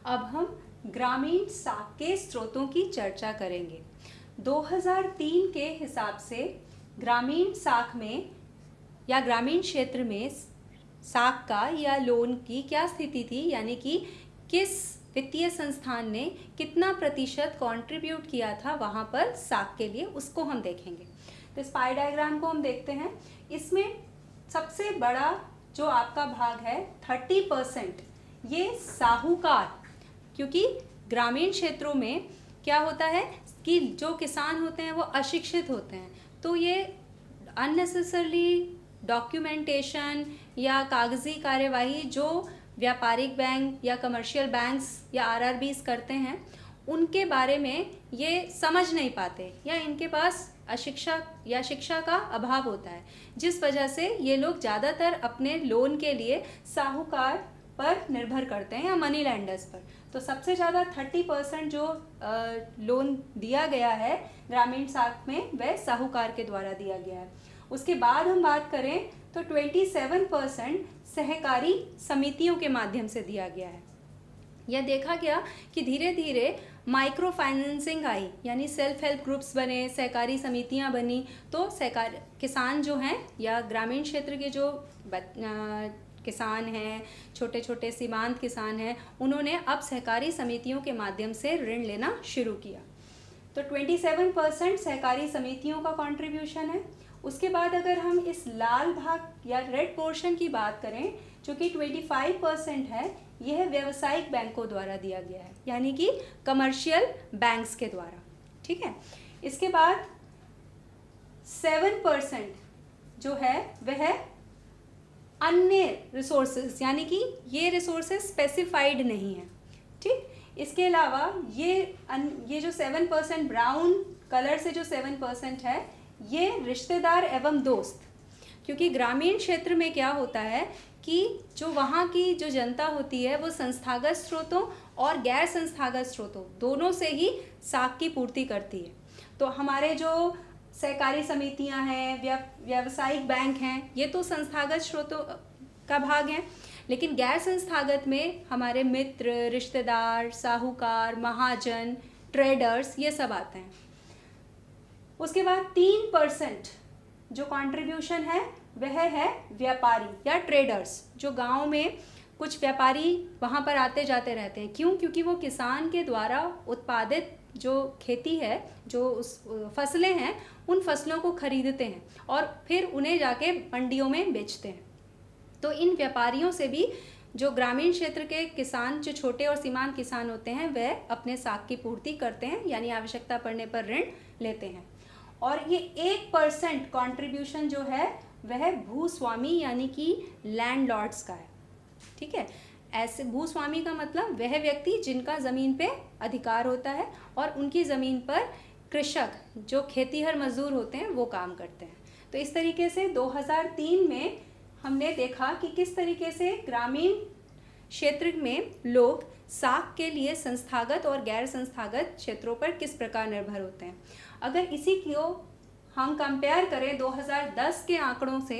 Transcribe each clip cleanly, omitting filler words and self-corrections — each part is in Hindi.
अब हम ग्रामीण साख के स्रोतों की चर्चा करेंगे। 2003 के हिसाब से ग्रामीण साख में या ग्रामीण क्षेत्र में साख का या लोन की क्या स्थिति थी, यानी कि किस वित्तीय संस्थान ने कितना प्रतिशत कंट्रीब्यूट किया था वहाँ पर साख के लिए, उसको हम देखेंगे। तो इस पाई डायग्राम को हम देखते हैं। इसमें सबसे बड़ा जो आपका भाग है 30%, ये साहूकार, क्योंकि ग्रामीण क्षेत्रों में क्या होता है कि जो किसान होते हैं वो अशिक्षित होते हैं, तो ये अननेसेसरली डॉक्यूमेंटेशन या कागजी कार्यवाही जो व्यापारिक बैंक या कमर्शियल बैंक्स या आरआरबीज करते हैं उनके बारे में ये समझ नहीं पाते, या इनके पास अशिक्षा या शिक्षा का अभाव होता है, जिस वजह से ये लोग ज़्यादातर अपने लोन के लिए साहूकार पर निर्भर करते हैं या मनी लैंडर्स पर। तो सबसे ज़्यादा 30% जो लोन दिया गया है ग्रामीण साख में वह साहूकार के द्वारा दिया गया है। उसके बाद हम बात करें तो 27% सहकारी समितियों के माध्यम से दिया गया है। यह देखा गया कि धीरे धीरे माइक्रो फाइनेंसिंग आई, यानी सेल्फ हेल्प ग्रुप्स बने, सहकारी समितियां बनी, तो सहकारी किसान जो हैं या ग्रामीण क्षेत्र के जो किसान हैं, छोटे छोटे सीमांत किसान हैं, उन्होंने अब सहकारी समितियों के माध्यम से ऋण लेना शुरू किया। तो 27% सहकारी समितियों का कंट्रीब्यूशन है। उसके बाद अगर हम इस लाल भाग या रेड पोर्शन की बात करें जो कि 25% है, यह व्यावसायिक बैंकों द्वारा दिया गया है, यानी कि कमर्शियल बैंक्स के द्वारा। ठीक है। इसके बाद 7% जो है वह अन्य रिसोर्सेज, यानी कि ये रिसोर्सेज स्पेसिफाइड नहीं है। ठीक। इसके अलावा ये जो 7% ब्राउन कलर से जो 7% है, ये रिश्तेदार एवं दोस्त, क्योंकि ग्रामीण क्षेत्र में क्या होता है कि जो वहाँ की जो जनता होती है वो संस्थागत स्रोतों और गैर संस्थागत स्रोतों दोनों से ही साख की पूर्ति करती है। तो हमारे जो सहकारी समितियां हैं, व्यावसायिक बैंक हैं, ये तो संस्थागत स्रोतों का भाग हैं, लेकिन गैर संस्थागत में हमारे मित्र, रिश्तेदार, साहूकार, महाजन, ट्रेडर्स, ये सब आते हैं। उसके बाद 3% जो कंट्रीब्यूशन है वह है व्यापारी या ट्रेडर्स, जो गांव में कुछ व्यापारी वहां पर आते जाते रहते हैं। क्यों? क्योंकि वो किसान के द्वारा उत्पादित जो खेती है, जो उस फसलें हैं, उन फसलों को खरीदते हैं और फिर उन्हें जाके मंडियों में बेचते हैं। तो इन व्यापारियों से भी जो ग्रामीण क्षेत्र के किसान, जो छोटे और सीमांत किसान होते हैं, वह अपने साख की पूर्ति करते हैं, यानी आवश्यकता पड़ने पर ऋण लेते हैं। और ये 1% कंट्रीब्यूशन जो है वह भूस्वामी यानी कि लैंडलॉर्ड्स का है। ठीक है। ऐसे भूस्वामी का मतलब वह व्यक्ति जिनका ज़मीन पे अधिकार होता है और उनकी ज़मीन पर कृषक, जो खेतीहर मजदूर होते हैं, वो काम करते हैं। तो इस तरीके से 2003 में हमने देखा कि किस तरीके से ग्रामीण क्षेत्र में लोग साख के लिए संस्थागत और गैर संस्थागत क्षेत्रों पर किस प्रकार निर्भर होते हैं। अगर इसी को हम कंपेयर करें 2010 के आंकड़ों से,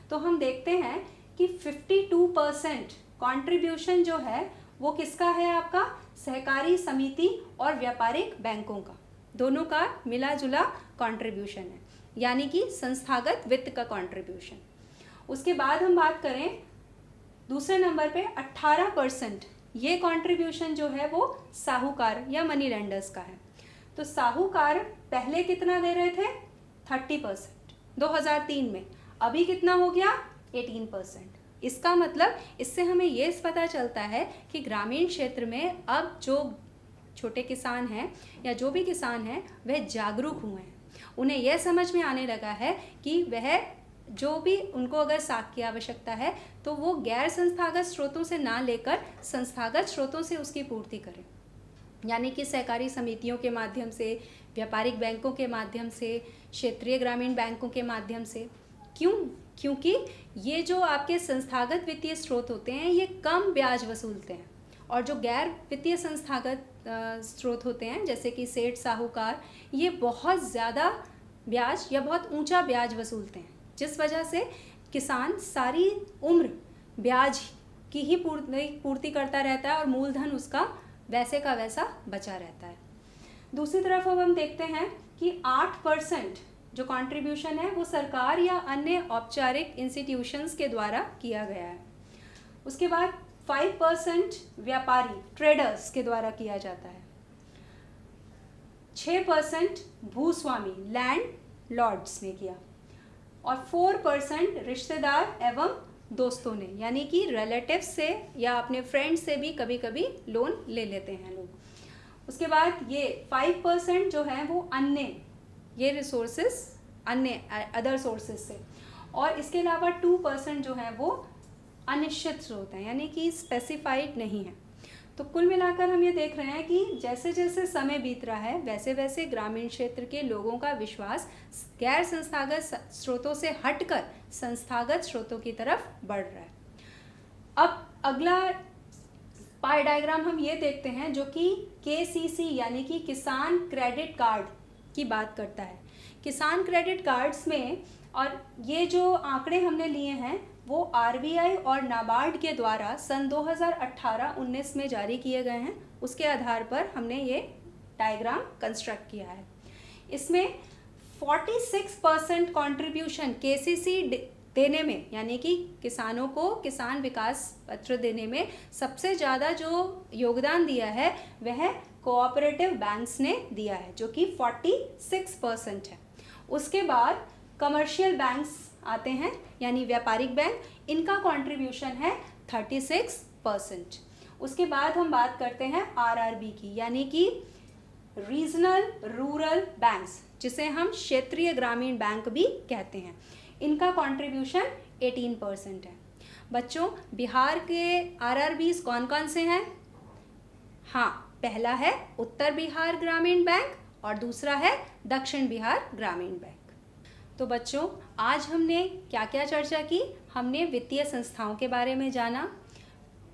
तो हम देखते हैं कि 52% कंट्रीब्यूशन जो है वो किसका है, आपका सहकारी समिति और व्यापारिक बैंकों का, दोनों का मिला जुला कंट्रीब्यूशन है, यानी कि संस्थागत वित्त का कंट्रीब्यूशन। उसके बाद हम बात करें दूसरे नंबर पे 18%, ये कंट्रीब्यूशन जो है वो साहूकार या मनी लैंडर्स का है। तो साहूकार पहले कितना दे रहे थे? 30% 2003 में, अभी कितना हो गया? 18%। इसका मतलब इससे हमें ये पता चलता है कि ग्रामीण क्षेत्र में अब जो छोटे किसान हैं या जो भी किसान हैं वह जागरूक हुए हैं। उन्हें यह समझ में आने लगा है कि वह जो भी उनको अगर साख की आवश्यकता है तो वो गैर संस्थागत स्रोतों से ना लेकर संस्थागत स्रोतों से उसकी पूर्ति करें, यानी कि सहकारी समितियों के माध्यम से, व्यापारिक बैंकों के माध्यम से, क्षेत्रीय ग्रामीण बैंकों के माध्यम से। क्यों? क्योंकि ये जो आपके संस्थागत वित्तीय स्रोत होते हैं ये कम ब्याज वसूलते हैं, और जो गैर वित्तीय संस्थागत स्रोत होते हैं जैसे कि सेठ, साहूकार, ये बहुत ज़्यादा ब्याज या बहुत ऊंचा ब्याज वसूलते हैं, जिस वजह से किसान सारी उम्र ब्याज की ही पूर्ति करता रहता है और मूलधन उसका वैसे का वैसा बचा रहता है। दूसरी तरफ अब हम देखते हैं कि 8% जो कंट्रीब्यूशन है वो सरकार या अन्य औपचारिक इंस्टीट्यूशंस के द्वारा किया गया है। उसके बाद 5% व्यापारी ट्रेडर्स के द्वारा किया जाता है। 6% भूस्वामी लैंड लॉर्ड्स ने किया और 4% रिश्तेदार एवं दोस्तों ने, यानी कि रिलेटिव से या अपने फ्रेंड से भी कभी कभी लोन ले लेते हैं लोग। उसके बाद ये 5% जो है वो अन्य, ये रिसोर्सेस अन्य अदर सोर्सेज से, और इसके अलावा 2% जो है वो अनिश्चित स्रोत हैं, यानी कि स्पेसिफाइड नहीं है। तो कुल मिलाकर हम ये देख रहे हैं कि जैसे जैसे समय बीत रहा है वैसे वैसे ग्रामीण क्षेत्र के लोगों का विश्वास गैर संस्थागत स्रोतों से हटकर संस्थागत स्रोतों की तरफ बढ़ रहा है। अब अगला पाई डायग्राम हम ये देखते हैं जो कि KCC यानी कि किसान क्रेडिट कार्ड की बात करता है। किसान क्रेडिट कार्ड्स में, और ये जो आंकड़े हमने लिए हैं वो RBI और नाबार्ड के द्वारा सन 2018-19 में जारी किए गए हैं, उसके आधार पर हमने ये डायग्राम कंस्ट्रक्ट किया है। इसमें 46% कंट्रीब्यूशन KCC देने में, यानी कि किसानों को किसान विकास पत्र देने में सबसे ज़्यादा जो योगदान दिया है वह कोऑपरेटिव बैंक्स ने दिया है, जो कि 46% है। उसके बाद कमर्शियल बैंक्स आते हैं, यानी व्यापारिक बैंक, इनका कंट्रीब्यूशन है 36%। उसके बाद हम बात करते हैं RRB की, यानी कि रीजनल रूरल बैंक्स, जिसे हम क्षेत्रीय ग्रामीण बैंक भी कहते हैं। इनका कंट्रीब्यूशन 18% है। बच्चों, बिहार के RRBs कौन कौन से हैं? हाँ, पहला है उत्तर बिहार ग्रामीण बैंक और दूसरा है दक्षिण बिहार ग्रामीण बैंक। तो बच्चों, आज हमने क्या क्या चर्चा की? हमने वित्तीय संस्थाओं के बारे में जाना।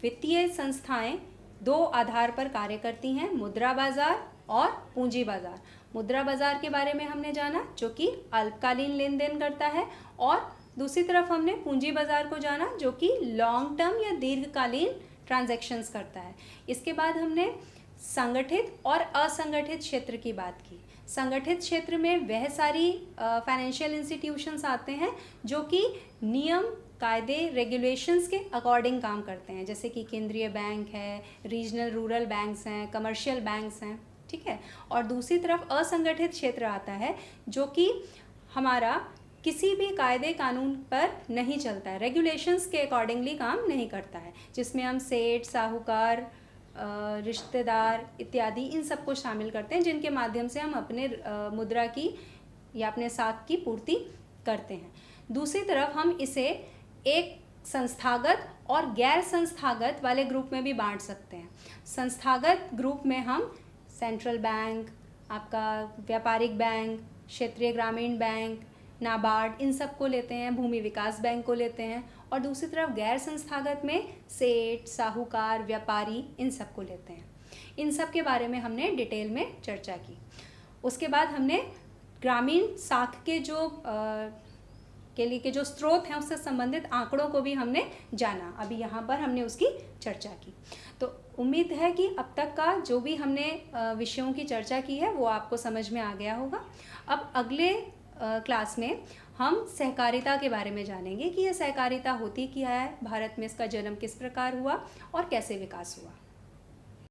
वित्तीय संस्थाएं दो आधार पर कार्य करती हैं, मुद्रा बाजार और पूंजी बाजार। मुद्रा बाजार के बारे में हमने जाना जो कि अल्पकालीन लेन देन करता है, और दूसरी तरफ हमने पूंजी बाजार को जाना जो कि लॉन्ग टर्म या दीर्घकालीन ट्रांजैक्शंस करता है। इसके बाद हमने संगठित और असंगठित क्षेत्र की बात की। संगठित क्षेत्र में वह सारी फाइनेंशियल इंस्टीट्यूशंस आते हैं जो कि नियम, कायदे, रेगुलेशंस के अकॉर्डिंग काम करते हैं, जैसे कि केंद्रीय बैंक है, रीजनल रूरल बैंक्स हैं, कमर्शियल बैंक्स हैं, ठीक है। और दूसरी तरफ असंगठित क्षेत्र आता है जो कि हमारा किसी भी कायदे कानून पर नहीं चलता है, रेगुलेशंस के अकॉर्डिंगली काम नहीं करता है, जिसमें हम सेठ, साहूकार, रिश्तेदार इत्यादि इन सबको शामिल करते हैं, जिनके माध्यम से हम अपने मुद्रा की या अपने साख की पूर्ति करते हैं। दूसरी तरफ हम इसे एक संस्थागत और गैर संस्थागत वाले ग्रुप में भी बांट सकते हैं। संस्थागत ग्रुप में हम सेंट्रल बैंक, आपका व्यापारिक बैंक, क्षेत्रीय ग्रामीण बैंक, नाबार्ड, इन सब को लेते हैं, भूमि विकास बैंक को लेते हैं। और दूसरी तरफ गैर संस्थागत में सेठ, साहूकार, व्यापारी, इन सब को लेते हैं। इन सब के बारे में हमने डिटेल में चर्चा की। उसके बाद हमने ग्रामीण साख के जो स्रोत हैं उससे संबंधित आंकड़ों को भी हमने जाना। अभी यहाँ पर हमने उसकी चर्चा की। तो उम्मीद है कि अब तक का जो भी हमने विषयों की चर्चा की है वो आपको समझ में आ गया होगा। अब अगले क्लास में हम सहकारिता के बारे में जानेंगे कि यह सहकारिता होती क्या है, भारत में इसका जन्म किस प्रकार हुआ और कैसे विकास हुआ।